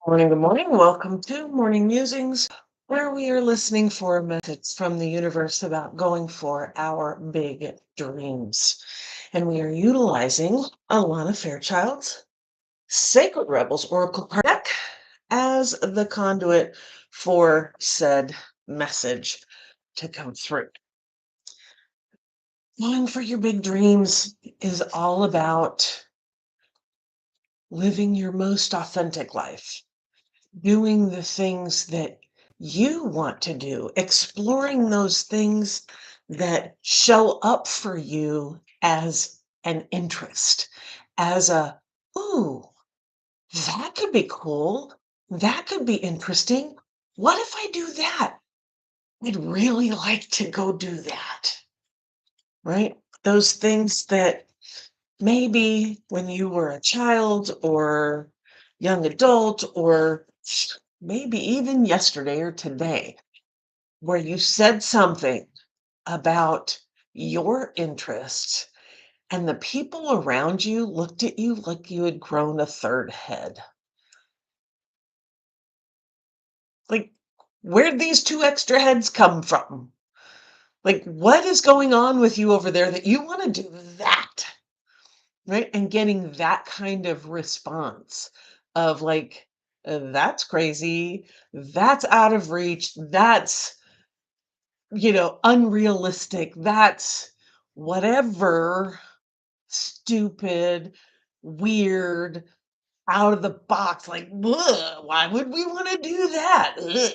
Morning, good morning. Welcome to Morning Musings, where we are listening for a message from the universe about going for our big dreams. And we are utilizing Alana Fairchild's Sacred Rebels Oracle card deck as the conduit for said message to come through. Going for your big dreams is all about living your most authentic life, doing the things that you want to do, exploring those things that show up for you as an interest, as a, ooh, that could be cool. That could be interesting. What if I do that? I'd really like to go do that, right? Those things that maybe when you were a child or young adult or maybe even yesterday or today, where you said something about your interests and the people around you looked at you like you had grown a third head. Like, where'd these two extra heads come from? Like, what is going on with you over there that you want to do that? Right? And getting that kind of response of like, that's crazy. That's out of reach. That's, unrealistic. That's whatever stupid, weird, out of the box. Like, "Bleh, why would we want to do that?" Ugh.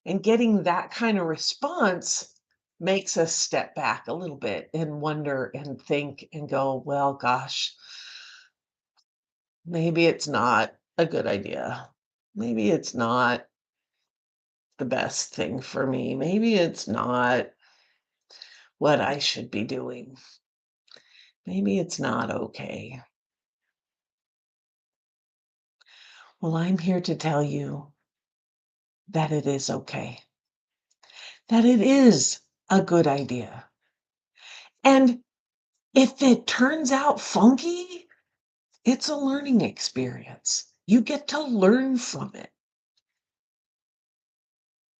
And getting that kind of response makes us step back a little bit and wonder and think and go, well, gosh, maybe it's not a good idea. Maybe it's not the best thing for me. Maybe it's not what I should be doing. Maybe it's not okay. Well, I'm here to tell you that it is okay, that it is a good idea. And if it turns out funky, it's a learning experience. You get to learn from it.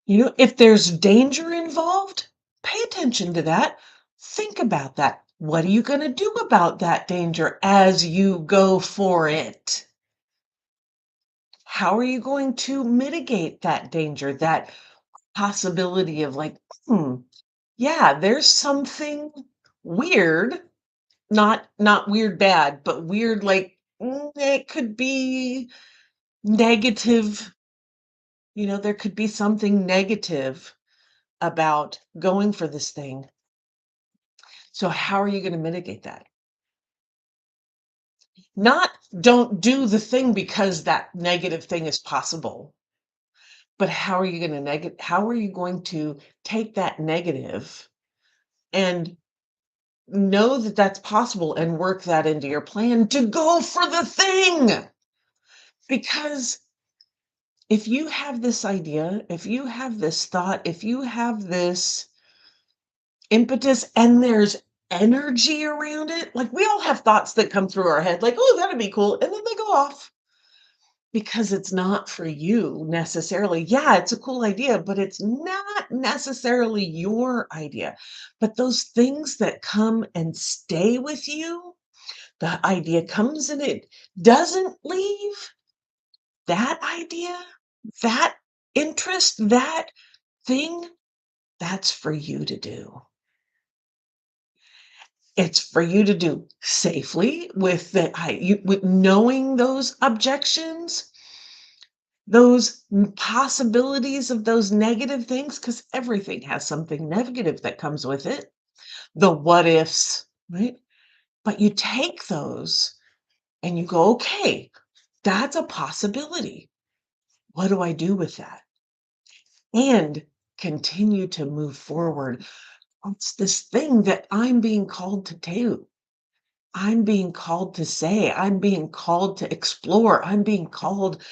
If there's danger involved, pay attention to that. Think about that. What are you going to do about that danger as you go for it? How are you going to mitigate that danger, that possibility of like, yeah, there's something weird, not weird bad, but weird like it could be negative, there could be something negative about going for this thing. So how are you going to mitigate that? Not don't do the thing because that negative thing is possible, but how are you going to take that negative and know that that's possible and work that into your plan to go for the thing? Because if you have this idea, if you have this thought, if you have this impetus and there's energy around it, like we all have thoughts that come through our head, like, oh, that'd be cool. And then they go off because it's not for you necessarily. Yeah, it's a cool idea, but it's not necessarily your idea. But those things that come and stay with you, the idea comes and it doesn't leave. That idea, that interest, that thing, that's for you to do. It's for you to do safely with with knowing those objections, those possibilities of those negative things, because everything has something negative that comes with it. The what ifs, right? But you take those and you go, okay, that's a possibility. What do I do with that? And continue to move forward. It's this thing that I'm being called to do. I'm being called to say, I'm being called to explore, I'm being called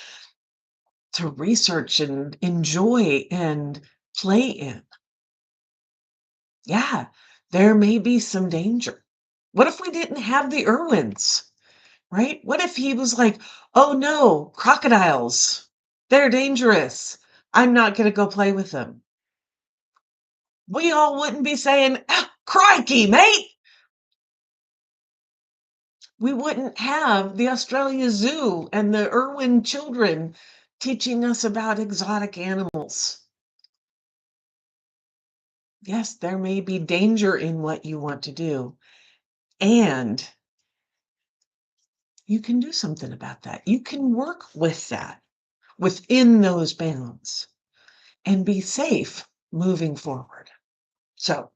to research and enjoy and play in. Yeah, there may be some danger. What if we didn't have the Irwins, right? What if he was like, oh no, crocodiles, they're dangerous. I'm not going to go play with them. We all wouldn't be saying, "Ah, crikey, mate." We wouldn't have the Australia Zoo and the Irwin children teaching us about exotic animals. Yes, there may be danger in what you want to do, and you can do something about that. You can work with that within those bounds and be safe moving forward. So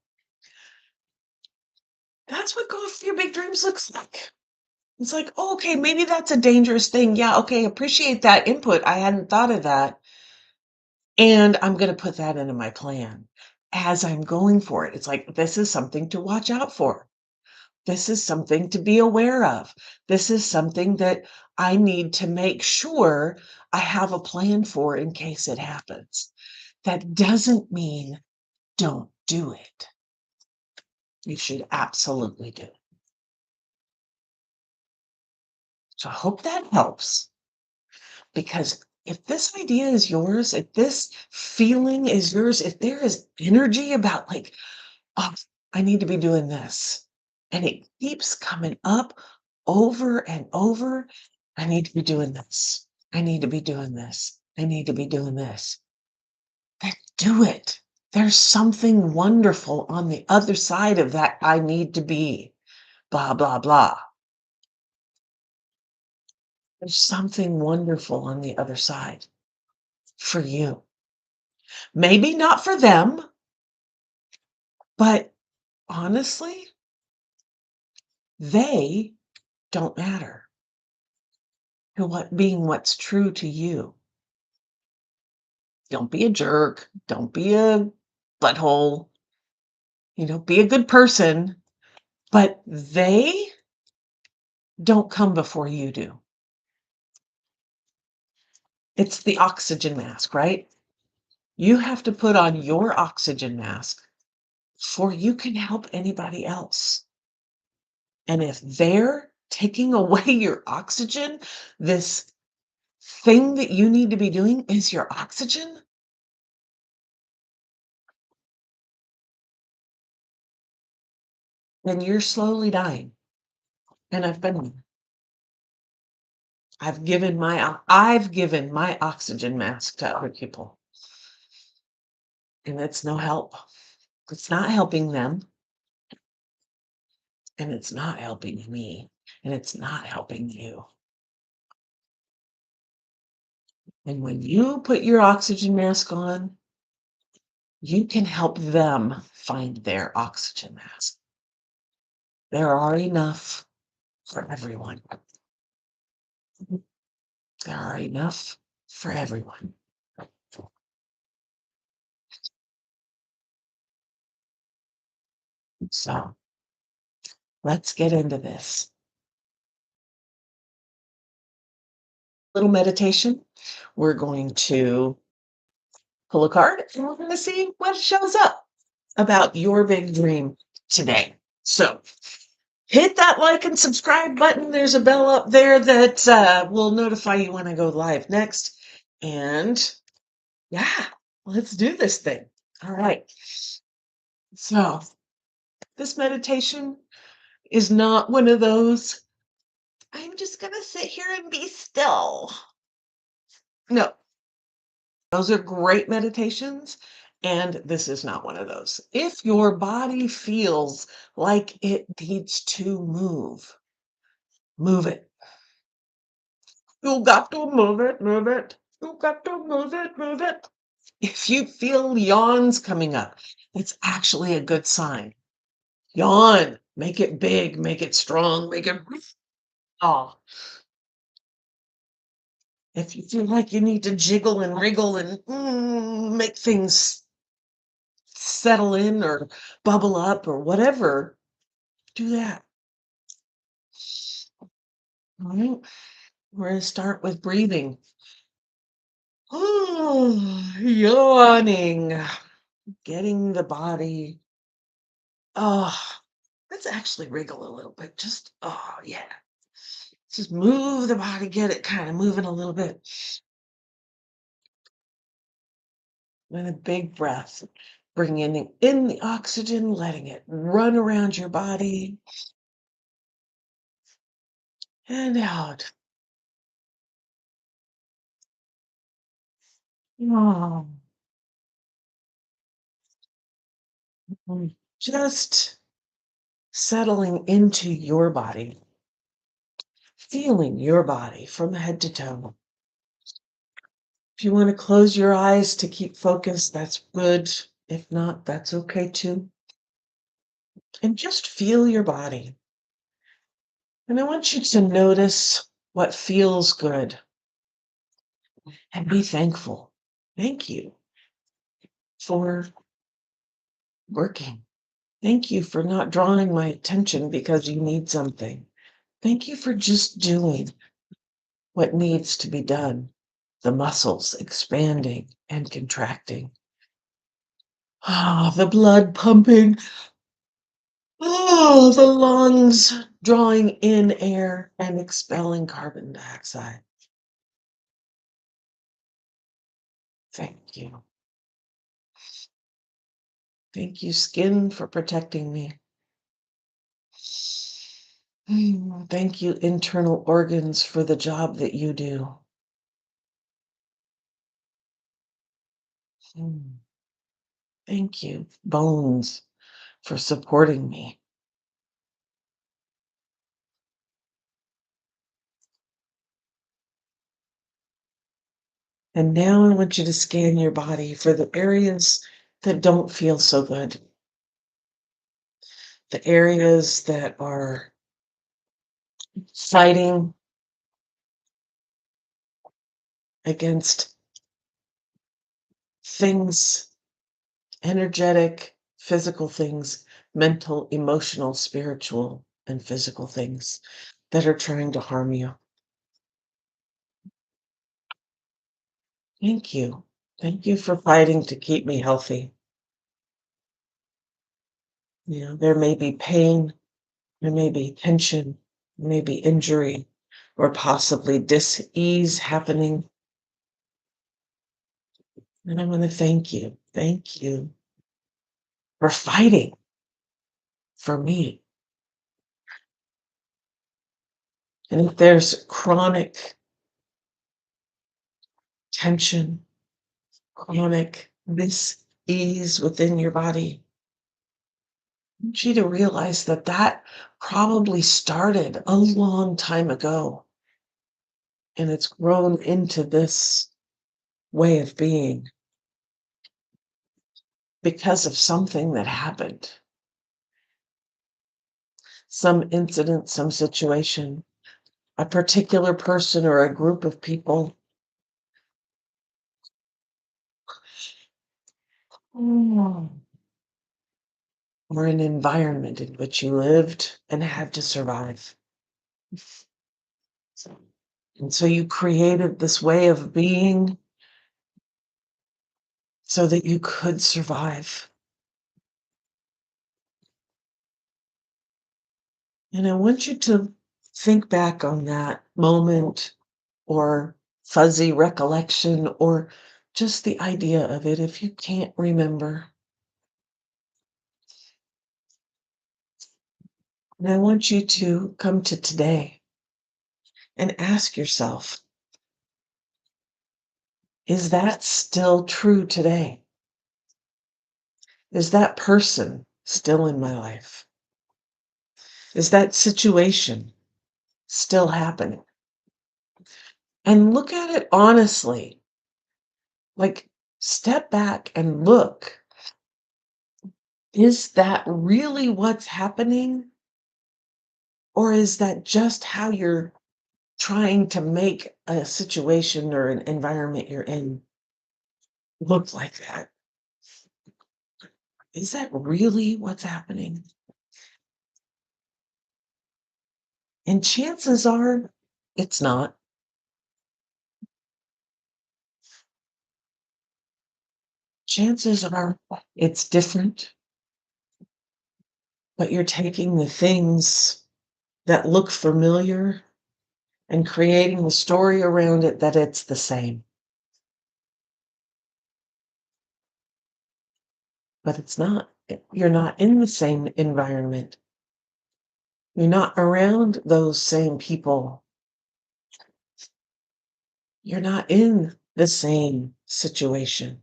that's what Go for Your Big Dreams looks like. It's like, oh, okay, maybe that's a dangerous thing. Yeah, okay, appreciate that input. I hadn't thought of that. And I'm going to put that into my plan as I'm going for it. It's like, this is something to watch out for. This is something to be aware of. This is something that I need to make sure I have a plan for in case it happens. That doesn't mean don't do it. You should absolutely do it. So I hope that helps, because if this idea is yours, if this feeling is yours, if there is energy about like, oh, I need to be doing this, and it keeps coming up over and over, I need to be doing this. I need to be doing this. I need to be doing this. Then do it. There's something wonderful on the other side of that. I need to be blah, blah, blah. There's something wonderful on the other side for you. Maybe not for them, but honestly, they don't matter to what being what's true to you. Don't be a jerk. Don't be a butthole. Be a good person, but they don't come before you do. It's the oxygen mask, right? You have to put on your oxygen mask before you can help anybody else. And if they're taking away your oxygen, this thing that you need to be doing is your oxygen, then you're slowly dying. And I've been there. I've given my oxygen mask to other people, and it's no help. It's not helping them, and it's not helping me, and it's not helping you. And when you put your oxygen mask on, you can help them find their oxygen mask. There are enough for everyone. There are enough for everyone. So let's get into this little meditation. We're going to pull a card and we're going to see what shows up about your big dream today. So hit that like and subscribe button. There's a bell up there that will notify you when I go live next. And yeah, let's do this thing. All right. So this meditation is not one of those, I'm just going to sit here and be still. No, those are great meditations. And this is not one of those. If your body feels like it needs to move it. You got to move it, move it. You got to move it, move it. If you feel yawns coming up, it's actually a good sign. Yawn, make it big, make it strong, make it. Oh, if you feel like you need to jiggle and wriggle and make things settle in or bubble up or whatever, do that. All right. We're going to start with breathing. Oh, yawning, getting the body. Oh, let's actually wriggle a little bit. Just, oh, yeah. Just move the body, get it kind of moving a little bit. And a big breath. Bringing in the oxygen, letting it run around your body. And out. Oh. Just settling into your body, feeling your body from head to toe. If you want to close your eyes to keep focused, that's good. If not, that's okay too. And just feel your body. And I want you to notice what feels good and be thankful. Thank you for working. Thank you for not drawing my attention because you need something. Thank you for just doing what needs to be done. The muscles expanding and contracting. Ah, the blood pumping. Oh, the lungs drawing in air and expelling carbon dioxide. Thank you. Thank you, skin, for protecting me. Thank you, internal organs, for the job that you do. Mm. Thank you, bones, for supporting me. And now I want you to scan your body for the areas that don't feel so good, the areas that are fighting against things, energetic, physical things, mental, emotional, spiritual, and physical things that are trying to harm you. Thank you. Thank you for fighting to keep me healthy. There may be pain, there may be tension, there may be injury, or possibly dis-ease happening. And I want to thank you. Thank you for fighting for me. And if there's chronic tension, chronic dis-ease within your body, I want you to realize that that probably started a long time ago. And it's grown into this way of being because of something that happened, some incident, some situation, a particular person or a group of people. Mm. Or an environment in which you lived and had to survive. So, and so you created this way of being so that you could survive. And I want you to think back on that moment or fuzzy recollection or just the idea of it if you can't remember. And I want you to come to today and ask yourself, is that still true today? Is that person still in my life? Is that situation still happening? And look at it honestly. Like, step back and look. Is that really what's happening? Or is that just how you're trying to make a situation or an environment you're in look like that? Is that really what's happening? And chances are it's not. Chances are it's different, but you're taking the things that look familiar and creating the story around it that it's the same. But it's not. You're not in the same environment. You're not around those same people. You're not in the same situation.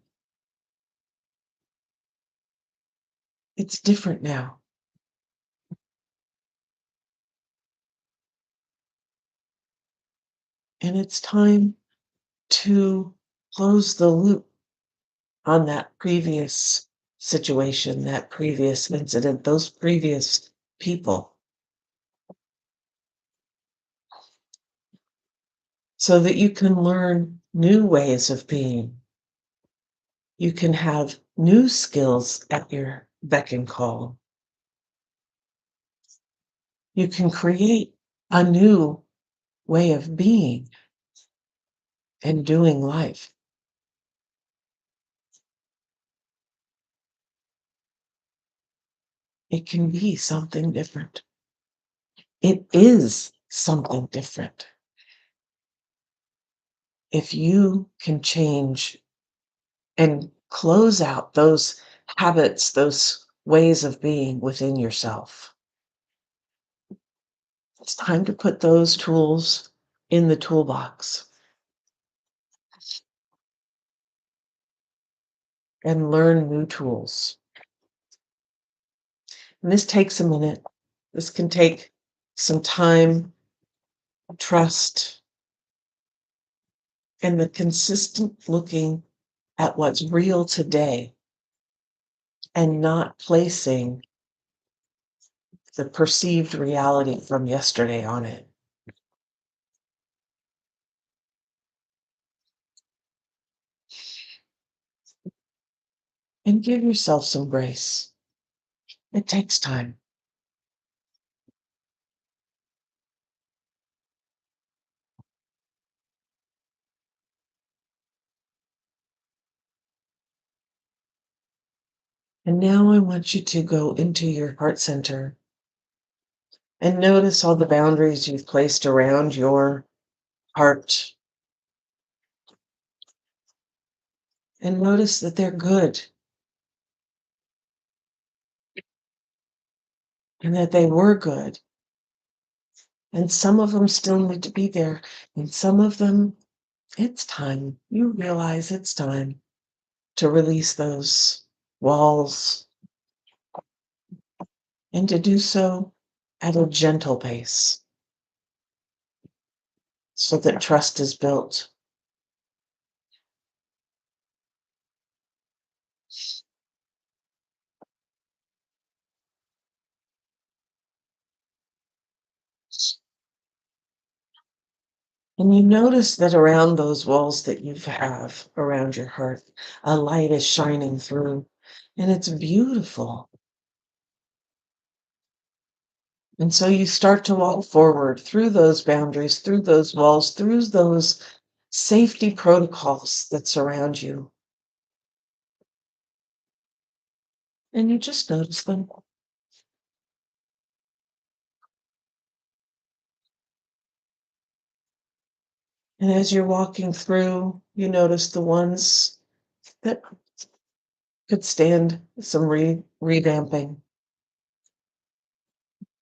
It's different now. And it's time to close the loop on that previous situation, that previous incident, those previous people, so that you can learn new ways of being. You can have new skills at your beck and call. You can create a new way of being and doing life. It can be something different. It is something different. If you can change and close out those habits, those ways of being within yourself, it's time to put those tools in the toolbox and learn new tools. And this takes a minute. This can take some time, trust, and the consistent looking at what's real today and not placing the perceived reality from yesterday on it. And give yourself some grace. It takes time. And now I want you to go into your heart center and notice all the boundaries you've placed around your heart. And notice that they're good and that they were good. And some of them still need to be there. And some of them, it's time. You realize it's time to release those walls and to do so at a gentle pace so that trust is built. And you notice that around those walls that you have around your heart, a light is shining through, and it's beautiful. And so you start to walk forward through those boundaries, through those walls, through those safety protocols that surround you. And you just notice them. And as you're walking through, you notice the ones that could stand some revamping,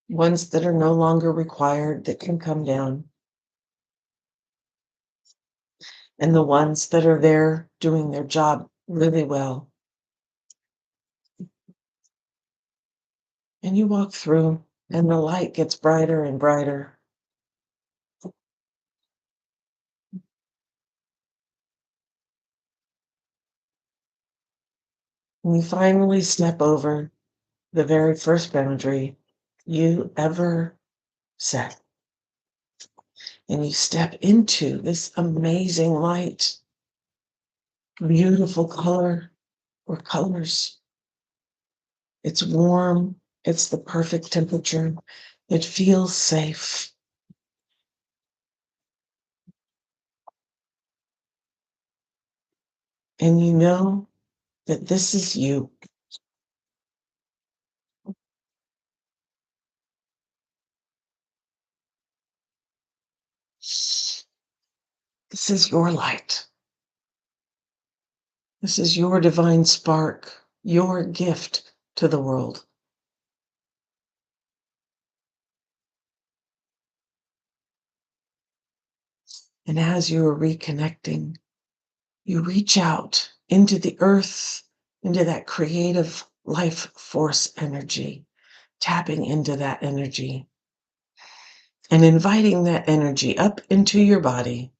ones that are no longer required that can come down, and the ones that are there doing their job really well. And you walk through, and the light gets brighter and brighter. And you finally step over the very first boundary you ever set. And you step into this amazing light, beautiful color or colors. It's warm. It's the perfect temperature. It feels safe. And you know that this is you. This is your light. This is your divine spark, your gift to the world. And as you are reconnecting, you reach out into the earth, into that creative life force energy, tapping into that energy and inviting that energy up into your body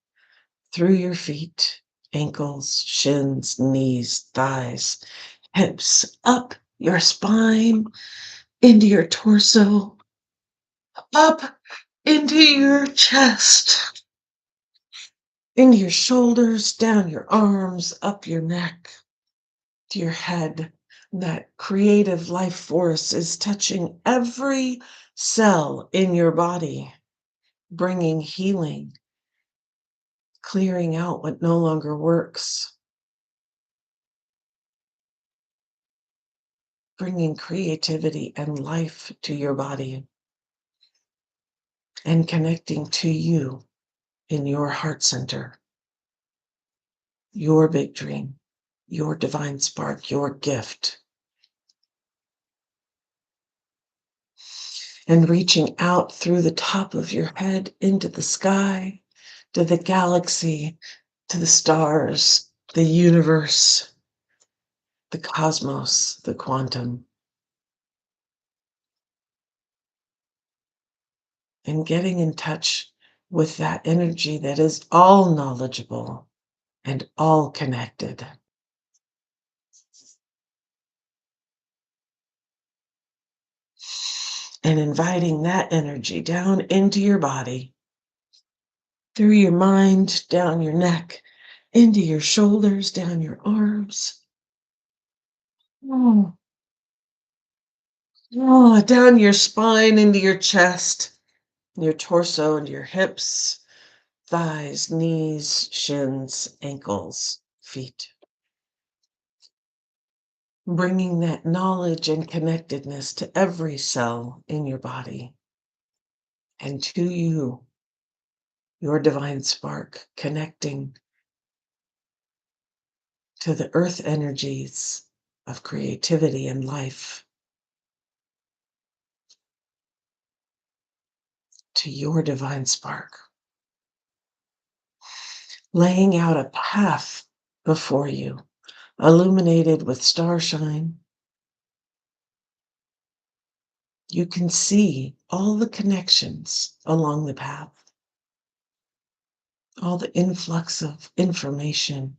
through your feet, ankles, shins, knees, thighs, hips, up your spine, into your torso, up into your chest, into your shoulders, down your arms, up your neck, to your head. That creative life force is touching every cell in your body, bringing healing, clearing out what no longer works, bringing creativity and life to your body, and connecting to you in your heart center, your big dream, your divine spark, your gift. And reaching out through the top of your head into the sky, to the galaxy, to the stars, the universe, the cosmos, the quantum, and getting in touch with that energy that is all knowledgeable and all connected. And inviting that energy down into your body, through your mind, down your neck, into your shoulders, down your arms. Oh, down your spine, into your chest, your torso, into your hips, thighs, knees, shins, ankles, feet. Bringing that knowledge and connectedness to every cell in your body and to you, your divine spark, connecting to the earth energies of creativity and life, to your divine spark, laying out a path before you, illuminated with starshine. You can see all the connections along the path, all the influx of information,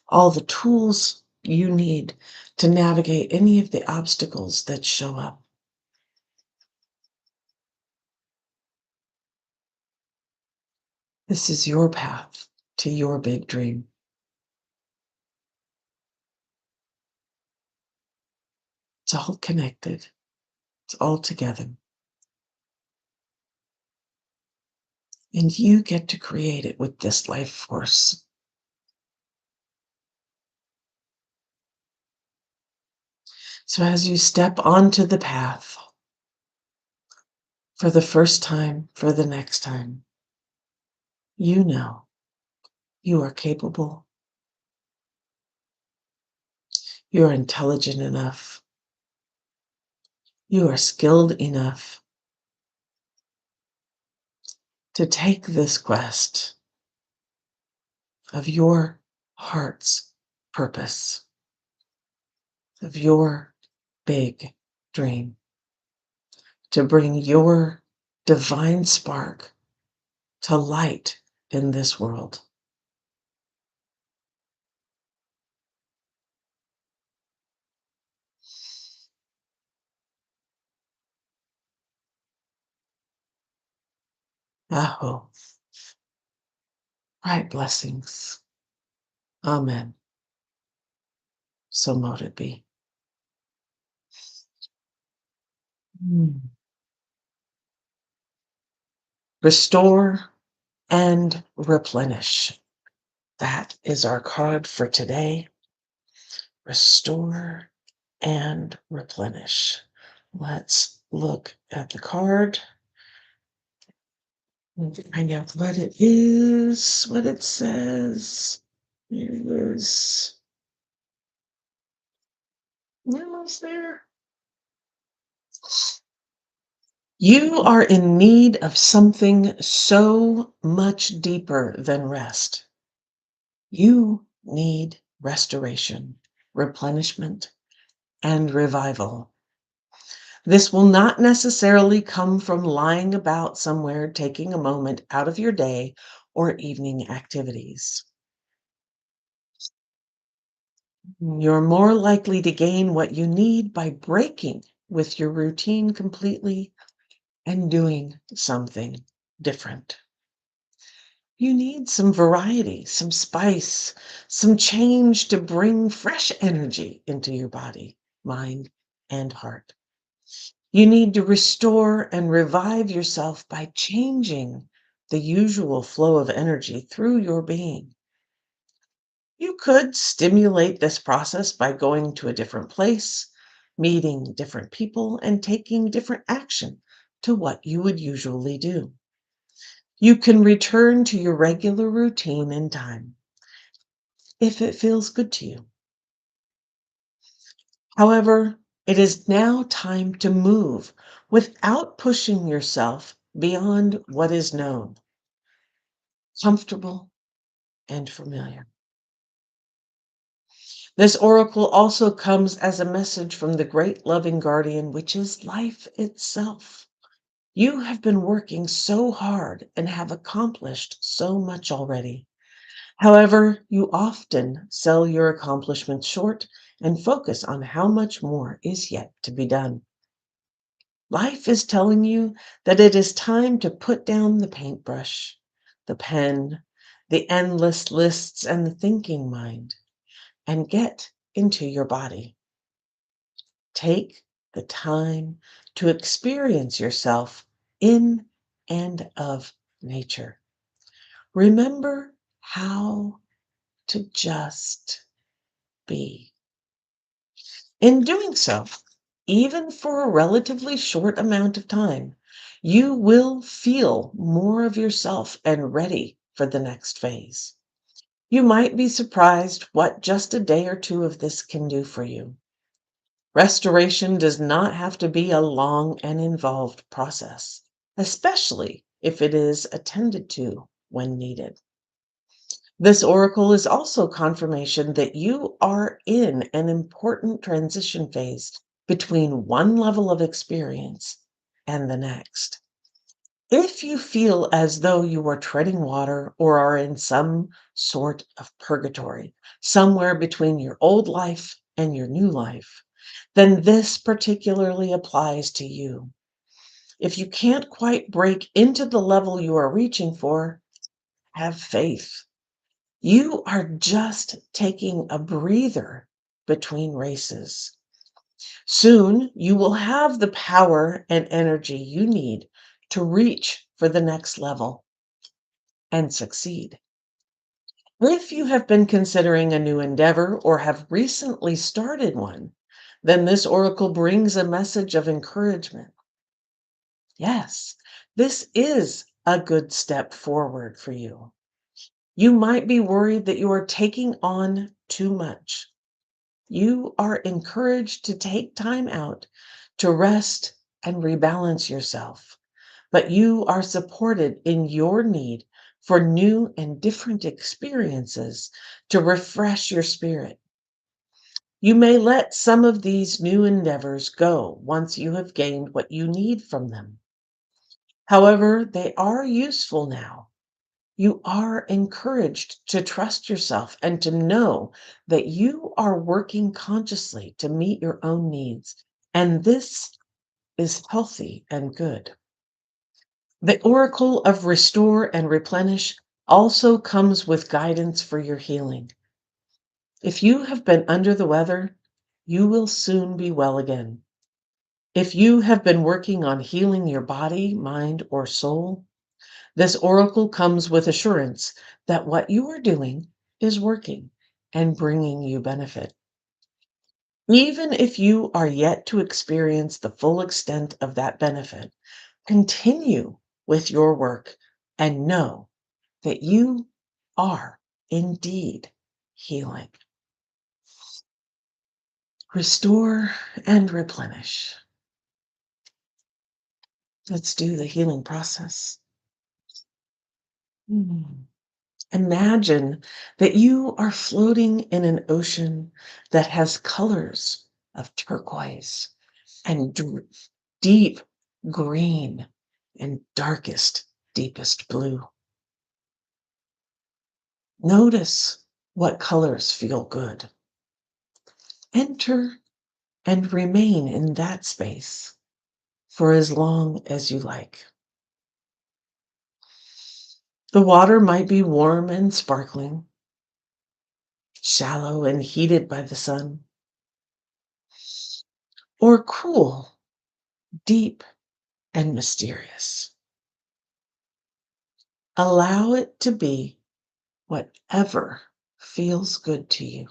all the tools you need to navigate any of the obstacles that show up. This is your path to your big dream. It's all connected. It's all together. And you get to create it with this life force. So as you step onto the path for the first time, for the next time, you know you are capable. You are intelligent enough. You are skilled enough to take this quest of your heart's purpose, of your big dream, to bring your divine spark to light in this world. Aho. Bright blessings. Amen. So mote it be. Restore and replenish. That is our card for today. Restore and replenish. Let's look at the card. Find out what it is, what it says. Here it is. Almost there. You are in need of something so much deeper than rest. You need restoration, replenishment, and revival. This will not necessarily come from lying about somewhere, taking a moment out of your day or evening activities. You're more likely to gain what you need by breaking with your routine completely and doing something different. You need some variety, some spice, some change to bring fresh energy into your body, mind, and heart. You need to restore and revive yourself by changing the usual flow of energy through your being. You could stimulate this process by going to a different place, meeting different people, and taking different action to what you would usually do. You can return to your regular routine in time if it feels good to you. However, it is now time to move without pushing yourself beyond what is known, comfortable, and familiar. This oracle also comes as a message from the great loving guardian, which is life itself. You have been working so hard and have accomplished so much already. However, you often sell your accomplishments short and focus on how much more is yet to be done. Life is telling you that it is time to put down the paintbrush, the pen, the endless lists, and the thinking mind, and get into your body. Take the time to experience yourself in and of nature. Remember how to just be. In doing so, even for a relatively short amount of time, you will feel more of yourself and ready for the next phase. You might be surprised what just a day or two of this can do for you. Restoration does not have to be a long and involved process, especially if it is attended to when needed. This oracle is also confirmation that you are in an important transition phase between one level of experience and the next. If you feel as though you are treading water or are in some sort of purgatory, somewhere between your old life and your new life, then this particularly applies to you. If you can't quite break into the level you are reaching for, have faith. You are just taking a breather between races. Soon you will have the power and energy you need to reach for the next level and succeed. If you have been considering a new endeavor or have recently started one, then this oracle brings a message of encouragement. Yes, this is a good step forward for you. You might be worried that you are taking on too much. You are encouraged to take time out to rest and rebalance yourself, but you are supported in your need for new and different experiences to refresh your spirit. You may let some of these new endeavors go once you have gained what you need from them. However, they are useful now. You are encouraged to trust yourself and to know that you are working consciously to meet your own needs. And this is healthy and good. The oracle of restore and replenish also comes with guidance for your healing. If you have been under the weather, you will soon be well again. If you have been working on healing your body, mind, or soul, this oracle comes with assurance that what you are doing is working and bringing you benefit. Even if you are yet to experience the full extent of that benefit, continue with your work and know that you are indeed healing. Restore and replenish. Let's do the healing process. Mm. Imagine that you are floating in an ocean that has colors of turquoise and deep green and darkest, deepest blue. Notice what colors feel good. Enter and remain in that space for as long as you like. The water might be warm and sparkling, shallow and heated by the sun, or cool, deep, and mysterious. Allow it to be whatever feels good to you.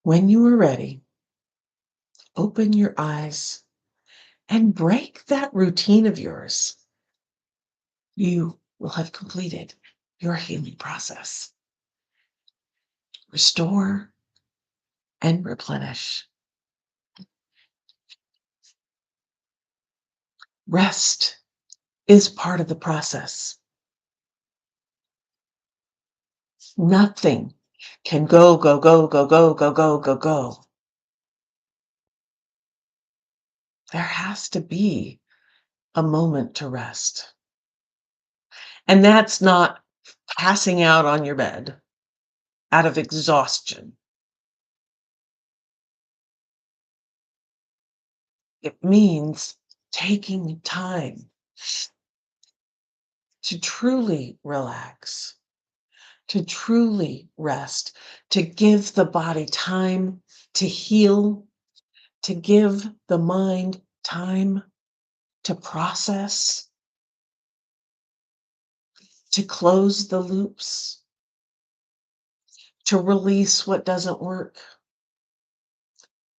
When you are ready, open your eyes and break that routine of yours. You will have completed your healing process. Restore and replenish. Rest is part of the process. Nothing can go, go, go, go, go, go, go, go, go. There has to be a moment to rest. And that's not passing out on your bed out of exhaustion. It means taking time to truly relax, to truly rest, to give the body time to heal, to give the mind time to process, to close the loops, to release what doesn't work,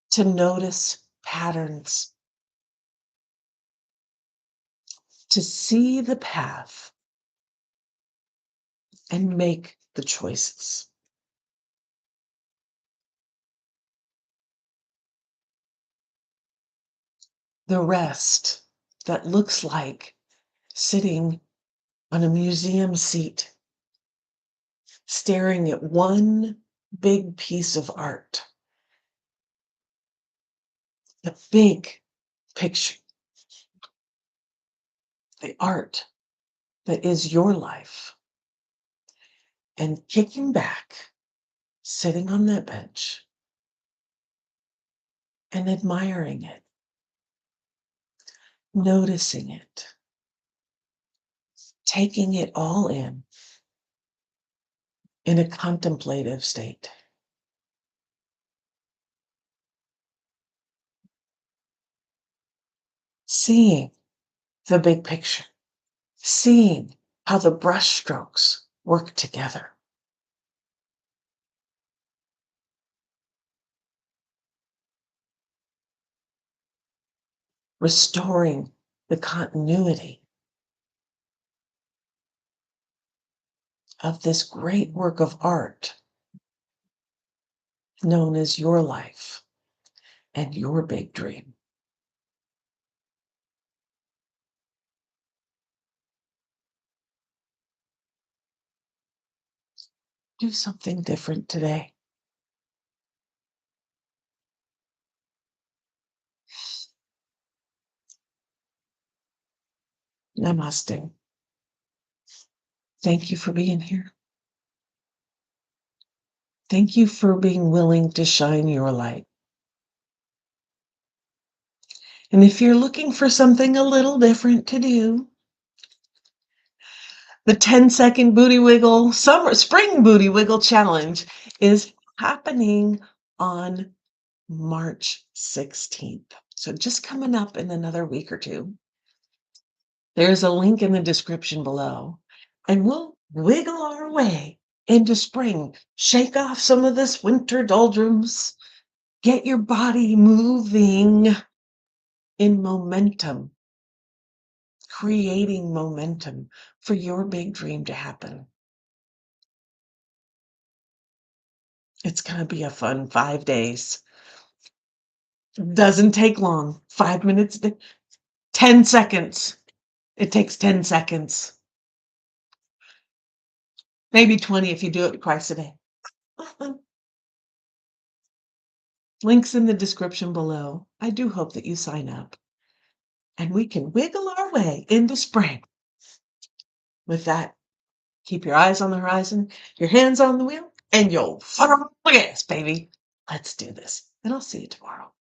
to notice patterns, to see the path and make the choices. The rest that looks like sitting on a museum seat, staring at one big piece of art, the big picture, the art that is your life, and kicking back, sitting on that bench, and admiring it, noticing it, taking it all in a contemplative state. Seeing the big picture, seeing how the brushstrokes work together. Restoring the continuity of this great work of art known as your life and your big dream. Do something different today. Namaste. Thank you for being here. Thank you for being willing to shine your light. And if you're looking for something a little different to do, the 10-second booty wiggle, spring booty wiggle challenge is happening on March 16th. So just coming up in another week or two. There's a link in the description below, and we'll wiggle our way into spring. Shake off some of this winter doldrums. Get your body moving in momentum, creating momentum for your big dream to happen. It's going to be a fun 5 days. Doesn't take long. 5 minutes, 10 seconds. It takes 10 seconds. Maybe 20 if you do it twice a day. Links in the description below. I do hope that you sign up and we can wiggle our way into spring. With that, keep your eyes on the horizon, your hands on the wheel, and your foot on the gas, baby. Let's do this. And I'll see you tomorrow.